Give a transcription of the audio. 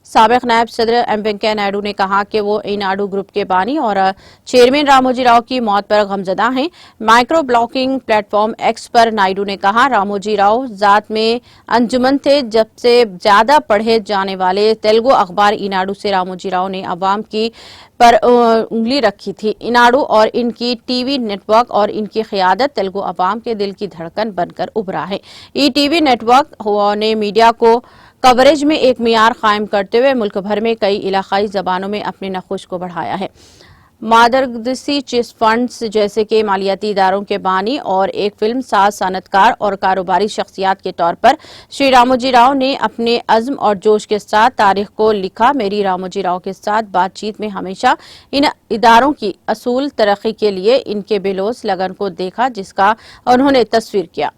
سابق نائب صدر ایم وینکیا نائیڈو نے کہا کہ وہ ایناڈو گروپ کے بانی اور چیئرمین راموجی راؤ کی موت پر غمزدہ ہیں۔ Micro blogging platform X پر نائیڈو نے کہا، راموجی راؤ ذات میں انجمن تھے۔ جب سے زیادہ پڑھے جانے والے تیلگو اخبار ایناڈو سے راموجی راؤ نے عوام کی پر انگلی رکھی تھی۔ ایناڈو اور ان کی ٹی وی نیٹ ورک اور ان کی قیادت تیلگو عوام کے دل کی دھڑکن بن کر ابھرا ہے۔ E T V network نے میڈیا کو کوریج میں ایک معیار قائم کرتے ہوئے ملک بھر میں کئی علاقائی زبانوں میں اپنے نفوذ کو بڑھایا ہے۔ مادرگسی چٹ فنڈز جیسے کہ مالیاتی اداروں کے بانی اور ایک فلم ساز، صنعت کار اور کاروباری شخصیات کے طور پر شری راموجی راؤ نے اپنے عزم اور جوش کے ساتھ تاریخ کو لکھا۔ میری راموجی راؤ کے ساتھ بات چیت میں ہمیشہ ان اداروں کی اصول ترقی کے لیے ان کے بے لوث لگن کو دیکھا جس کا انہوں نے تصویر کیا۔